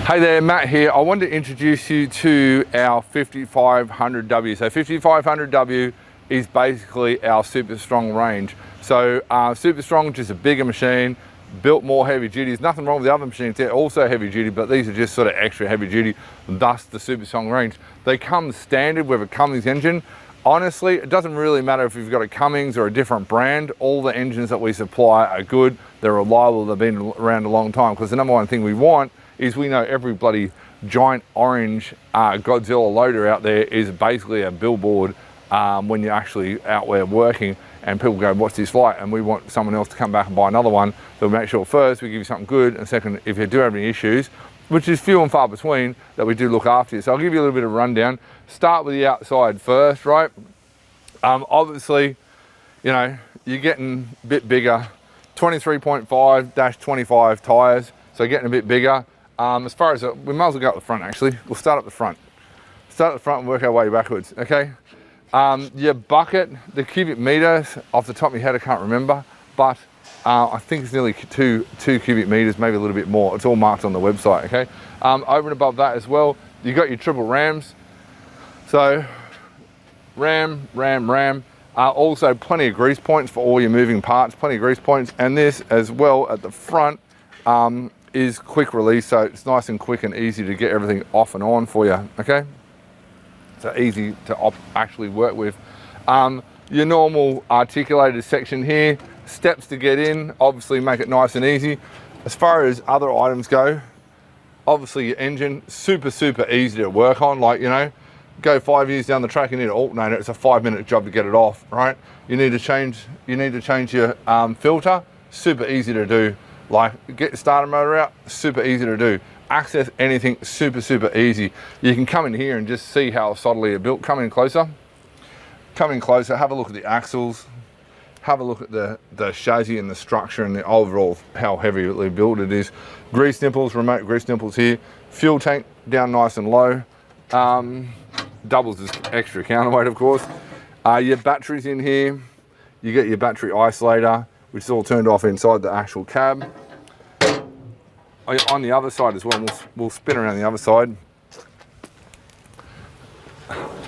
Hey there, Matt here. I wanted to introduce you to our 5500W. So 5500W is basically our super strong range. So super strong, just a bigger machine, built more heavy duty. There's nothing wrong with the other machines, they're also heavy duty, but these are just sort of extra heavy duty, thus the super strong range. They come standard with a Cummins engine. Honestly, it doesn't really matter if you've got a Cummins or a different brand. All the engines that we supply are good, they're reliable, they've been around a long time, because the number one thing we want is we know every bloody giant orange Godzilla loader out there is basically a billboard when you're actually out there working and people go, what's this like? And we want someone else to come back and buy another one. So we make sure first we give you something good, and second, if you do have any issues, which is few and far between, that we do look after you. So I'll give you a little bit of a rundown. Start with the outside first, right? Obviously, you know, you're getting a bit bigger, 23.5-25 tires, so getting a bit bigger. As far as, we might as well go up the front actually. We'll start at the front. Start at the front and work our way backwards, okay? Your bucket, the cubic meters, off the top of my head I can't remember, but I think it's nearly two cubic meters, maybe a little bit more. It's all marked on the website, okay? Over and above that as well, you got your triple rams. So, ram. Also plenty of grease points for all your moving parts, plenty of grease points. And this as well at the front, is quick release, so it's nice and quick and easy to get everything off and on for you, okay? So easy to actually work with. Your normal articulated section here, steps to get in, obviously make it nice and easy. As far as other items go, obviously your engine, super easy to work on. Like, you know, go 5 years down the track, you need an alternator, it's a 5-minute job to get it off, right? You need to change your filter, super easy to do. Like, get the starter motor out, super easy to do. Access anything, super easy. You can come in here and just see how solidly it's built. Come in closer, have a look at the axles, have a look at the chassis and the structure and the overall how heavily built it is. Grease nipples, remote grease nipples here. Fuel tank down nice and low. Doubles as extra counterweight, of course. Your batteries in here. You get your battery isolator, which is all turned off inside the actual cab. On the other side as well, we'll spin around the other side.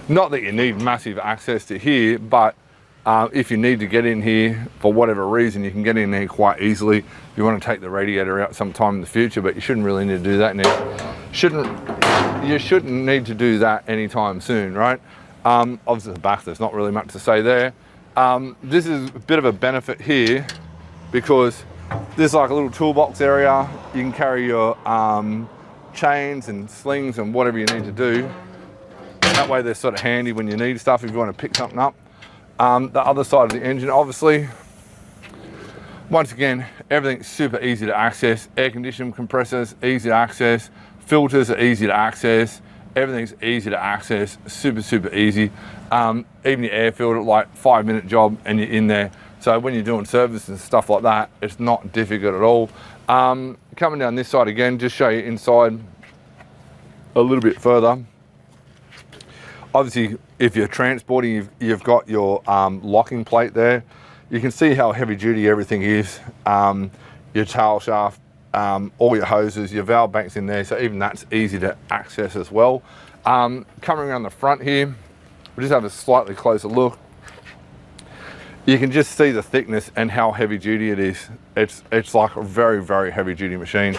Not that you need massive access to here, but if you need to get in here for whatever reason, you can get in there quite easily. If you want to take the radiator out sometime in the future, but you shouldn't really need to do that now. You shouldn't need to do that anytime soon, right? Obviously the back, there's not really much to say there. This is a bit of a benefit here because there's like a little toolbox area. You can carry your chains and slings and whatever you need to do. That way they're sort of handy when you need stuff if you want to pick something up. The other side of the engine, obviously, once again, everything's super easy to access. Air conditioning compressors, easy to access. Filters are easy to access. Everything's easy to access, super easy. Even your air filter, like 5-minute job and you're in there. So when you're doing service and stuff like that, it's not difficult at all. Coming down this side again, just show you inside a little bit further. Obviously, if you're transporting, you've got your locking plate there. You can see how heavy duty everything is. Your tail shaft, all your hoses, your valve banks in there, so even that's easy to access as well. Coming around the front here, we'll just have a slightly closer look. You can just see the thickness and how heavy duty it is. It's like a very heavy duty machine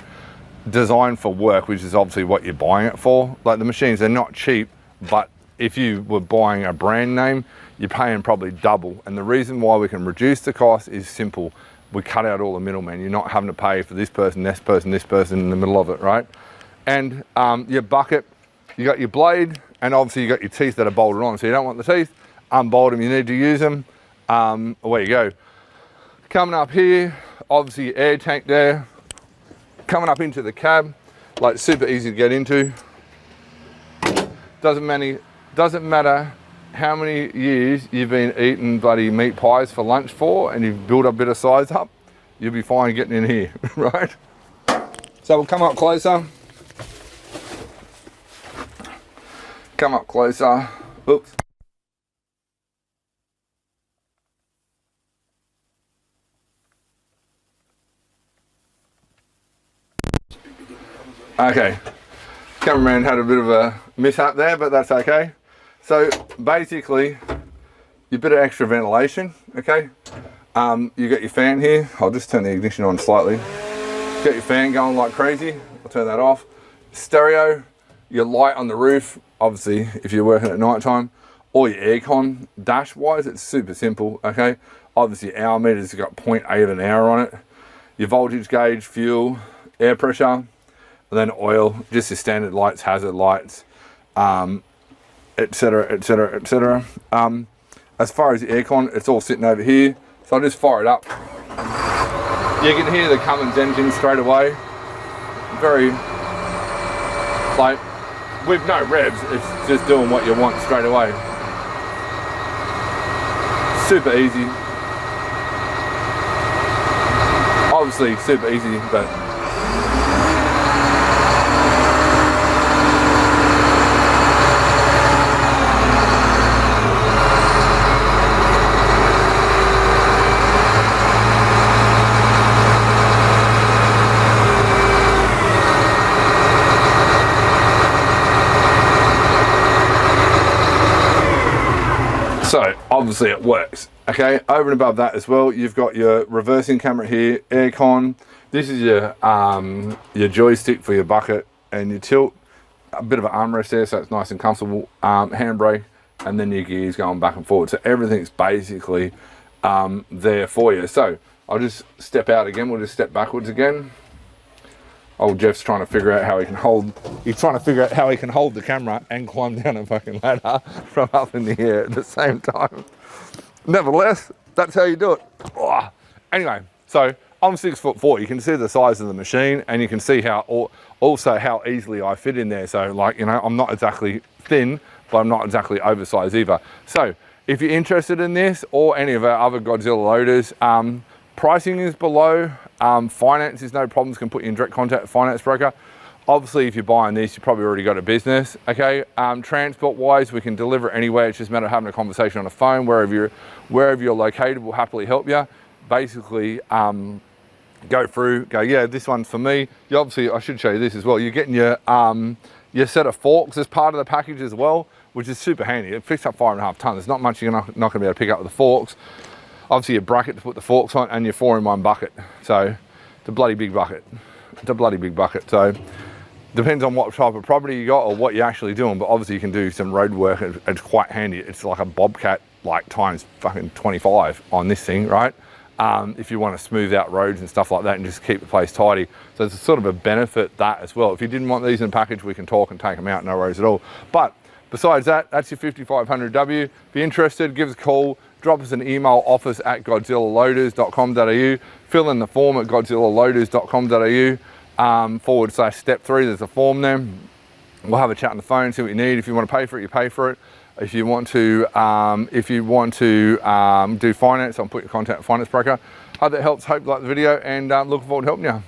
designed for work, which is obviously what you're buying it for. Like, the machines, they're not cheap, but if you were buying a brand name, you're paying probably double. And the reason why we can reduce the cost is simple. We cut out all the middlemen. You're not having to pay for this person in the middle of it, right? And your bucket, you got your blade, and obviously you got your teeth that are bolted on. So you don't want the teeth, unbolt them, you need to use them. Away you go. Coming up here, obviously your air tank there. Coming up into the cab, like, super easy to get into. Doesn't matter how many years you've been eating bloody meat pies for lunch for, and you've built a bit of size up, you'll be fine getting in here, right? So we'll come up closer. Oops. Okay, Cameraman had a bit of a mishap there, but that's okay. So basically, your bit of extra ventilation, okay? You got your fan here. I'll just turn the ignition on slightly. Got your fan going like crazy. I'll turn that off. Stereo, your light on the roof, obviously if you're working at night time, or your aircon. Dash wise, it's super simple, okay? Obviously hour meters, got 0.8 an hour on it. Your voltage gauge, fuel, air pressure, and then oil, just your standard lights, hazard lights, etc, etc, etc. As far as the aircon, it's all sitting over here. So I'll just fire it up. You can hear the Cummins engine straight away. Very, like, with no revs, it's just doing what you want straight away. Super easy. Obviously super easy, but so obviously it works. Okay, over and above that as well, you've got your reversing camera here, aircon. This is your joystick for your bucket and your tilt. A bit of an armrest there, so it's nice and comfortable. Handbrake, and then your gears going back and forward. So everything's basically there for you. So I'll just step out again. We'll just step backwards again. Old Jeff's trying to figure out how he can hold. He's trying to figure out how he can hold the camera and climb down a fucking ladder from up in the air at the same time. Nevertheless, that's how you do it. Oh. Anyway, so I'm 6'4". You can see the size of the machine, and you can see how also how easily I fit in there. So, like, you know, I'm not exactly thin, but I'm not exactly oversized either. So if you're interested in this or any of our other Godzilla loaders, pricing is below. Finance is no problems. Can put you in direct contact with a finance broker. Obviously, if you're buying this, you probably already got a business, okay? Transport wise, we can deliver anywhere. It's just a matter of having a conversation on the phone. Wherever you're located, we'll happily help you. Basically, go through, go, yeah, this one's for me. You obviously, I should show you this as well. You're getting your set of forks as part of the package as well, which is super handy. It picks up 5.5 tons. There's not much you're not going to be able to pick up with the forks. Obviously, your bracket to put the forks on, and your 4-in-1 bucket. So it's a bloody big bucket. It's a bloody big bucket. So depends on what type of property you got or what you're actually doing, but obviously you can do some road work. It's quite handy. It's like a bobcat, like times fucking 25 on this thing, right? If you want to smooth out roads and stuff like that and just keep the place tidy. So it's sort of a benefit that as well. If you didn't want these in a package, we can talk and take them out, no worries at all. But besides that, that's your 5500W. If you're interested, give us a call, drop us an email, office@godzillaloaders.com.au, fill in the form at godzillaloaders.com.au. /step 3, there's a form there. We'll have a chat on the phone, see what you need. If you want to pay for it, you pay for it. If you want to do finance, I'll put your contact with finance broker. Hope that helps. Hope you like the video, and looking forward to helping you.